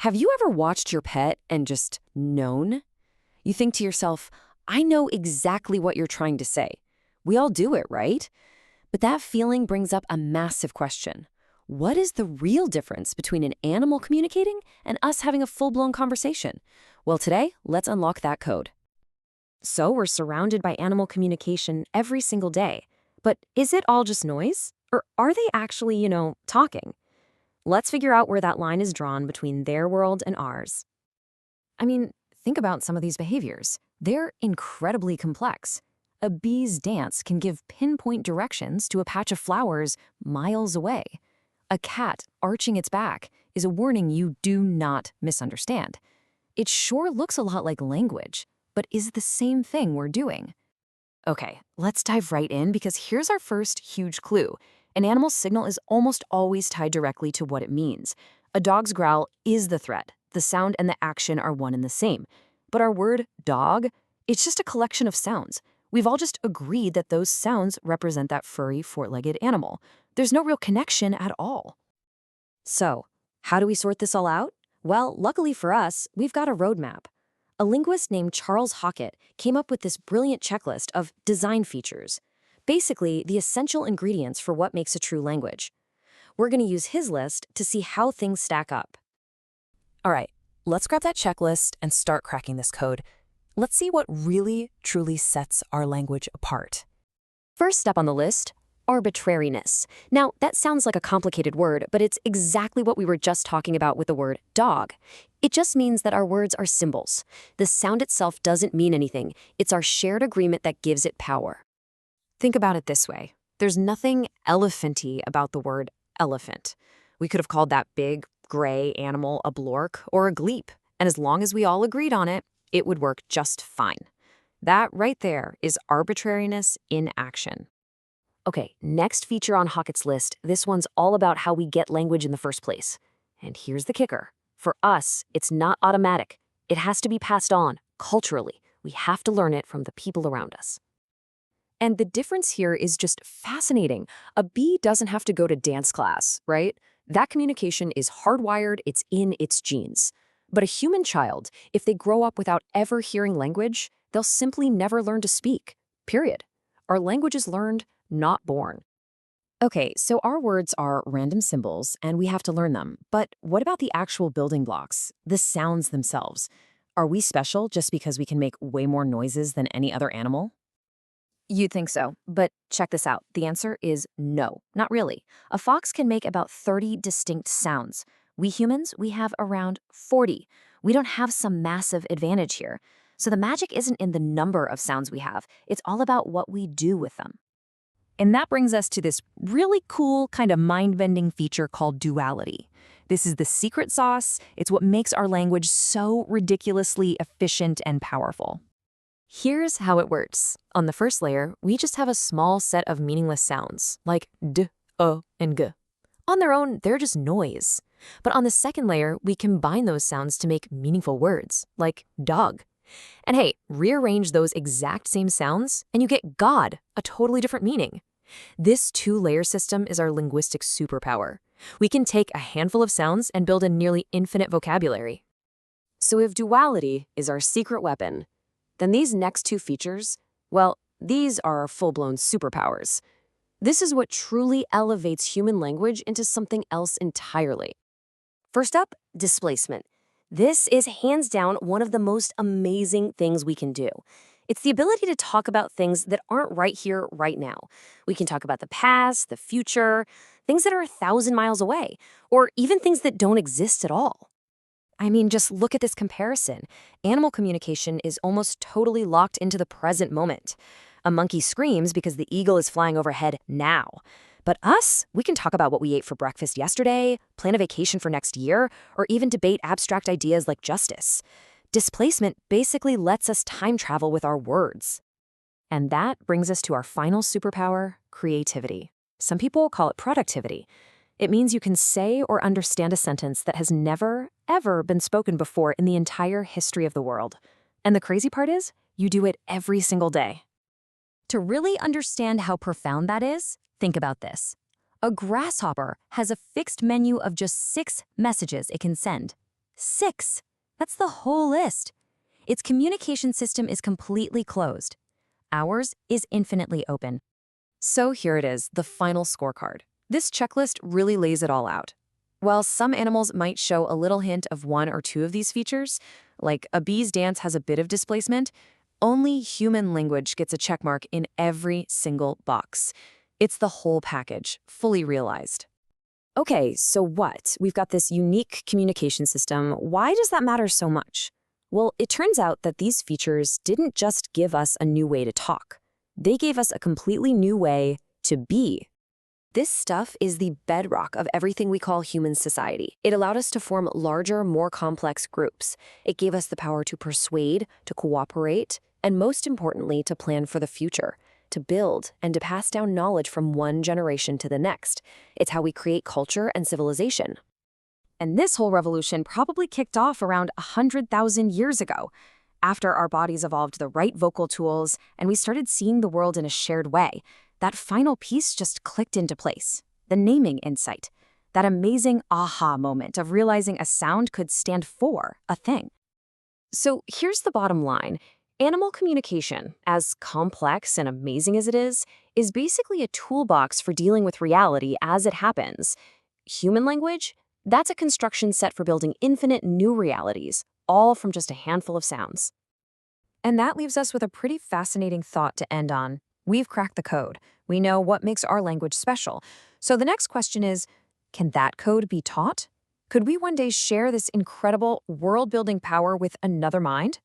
Have you ever watched your pet and just known? You think to yourself, I know exactly what you're trying to say. We all do it, right? But that feeling brings up a massive question. What is the real difference between an animal communicating and us having a full-blown conversation? Well, today, let's unlock that code. So we're surrounded by animal communication every single day. But is it all just noise? Or are they actually, talking? Let's figure out where that line is drawn between their world and ours. I mean, think about some of these behaviors. They're incredibly complex. A bee's dance can give pinpoint directions to a patch of flowers miles away. A cat arching its back is a warning you do not misunderstand. It sure looks a lot like language, but is the same thing we're doing. Okay, let's dive right in because here's our first huge clue. An animal's signal is almost always tied directly to what it means. A dog's growl is the threat. The sound and the action are one and the same. But our word dog, it's just a collection of sounds. We've all just agreed that those sounds represent that furry, four-legged animal. There's no real connection at all. So, how do we sort this all out? Well, luckily for us, we've got a roadmap. A linguist named Charles Hockett came up with this brilliant checklist of design features. Basically, the essential ingredients for what makes a true language. We're going to use his list to see how things stack up. All right, let's grab that checklist and start cracking this code. Let's see what really, truly sets our language apart. First step on the list, arbitrariness. Now, that sounds like a complicated word, but it's exactly what we were just talking about with the word dog. It just means that our words are symbols. The sound itself doesn't mean anything. It's our shared agreement that gives it power. Think about it this way. There's nothing elephanty about the word elephant. We could have called that big, gray animal a blork or a gleep, and as long as we all agreed on it, it would work just fine. That right there is arbitrariness in action. Okay, next feature on Hockett's list, this one's all about how we get language in the first place. And here's the kicker. For us, it's not automatic. It has to be passed on, culturally. We have to learn it from the people around us. And the difference here is just fascinating. A bee doesn't have to go to dance class, right? That communication is hardwired, it's in its genes. But a human child, if they grow up without ever hearing language, they'll simply never learn to speak, period. Our language is learned, not born. Okay, so our words are random symbols, and we have to learn them. But what about the actual building blocks, the sounds themselves? Are we special just because we can make way more noises than any other animal? You'd think so, but check this out. The answer is no, not really. A fox can make about 30 distinct sounds. We humans, we have around 40. We don't have some massive advantage here. So the magic isn't in the number of sounds we have. It's all about what we do with them. And that brings us to this really cool kind of mind-bending feature called duality. This is the secret sauce. It's what makes our language so ridiculously efficient and powerful. Here's how it works. On the first layer, we just have a small set of meaningless sounds, like d, and g. On their own, they're just noise. But on the second layer, we combine those sounds to make meaningful words, like dog. And hey, rearrange those exact same sounds, and you get God, a totally different meaning. This two-layer system is our linguistic superpower. We can take a handful of sounds and build a nearly infinite vocabulary. So if duality is our secret weapon, then these next two features, well, these are our full-blown superpowers. This is what truly elevates human language into something else entirely. First up, displacement. This is hands down one of the most amazing things we can do. It's the ability to talk about things that aren't right here, right now. We can talk about the past, the future, things that are 1,000 miles away, or even things that don't exist at all. I mean, just look at this comparison. Animal communication is almost totally locked into the present moment. A monkey screams because the eagle is flying overhead now. But us, we can talk about what we ate for breakfast yesterday, plan a vacation for next year, or even debate abstract ideas like justice. Displacement basically lets us time travel with our words. And that brings us to our final superpower, creativity. Some people call it productivity. It means you can say or understand a sentence that has never, ever been spoken before in the entire history of the world. And the crazy part is, you do it every single day. To really understand how profound that is, think about this. A grasshopper has a fixed menu of just 6 messages it can send. 6. That's the whole list. Its communication system is completely closed. Ours is infinitely open. So here it is, the final scorecard. This checklist really lays it all out. While some animals might show a little hint of one or two of these features, like a bee's dance has a bit of displacement, only human language gets a checkmark in every single box. It's the whole package, fully realized. Okay, so what? We've got this unique communication system. Why does that matter so much? Well, it turns out that these features didn't just give us a new way to talk. They gave us a completely new way to be. This stuff is the bedrock of everything we call human society. It allowed us to form larger, more complex groups. It gave us the power to persuade, to cooperate, and most importantly, to plan for the future, to build and to pass down knowledge from one generation to the next. It's how we create culture and civilization. And this whole revolution probably kicked off around 100,000 years ago, after our bodies evolved the right vocal tools and we started seeing the world in a shared way. That final piece just clicked into place. The naming insight. That amazing aha moment of realizing a sound could stand for a thing. So here's the bottom line. Animal communication, as complex and amazing as it is basically a toolbox for dealing with reality as it happens. Human language? That's a construction set for building infinite new realities, all from just a handful of sounds. And that leaves us with a pretty fascinating thought to end on. We've cracked the code. We know what makes our language special. So the next question is, can that code be taught? Could we one day share this incredible world-building power with another mind?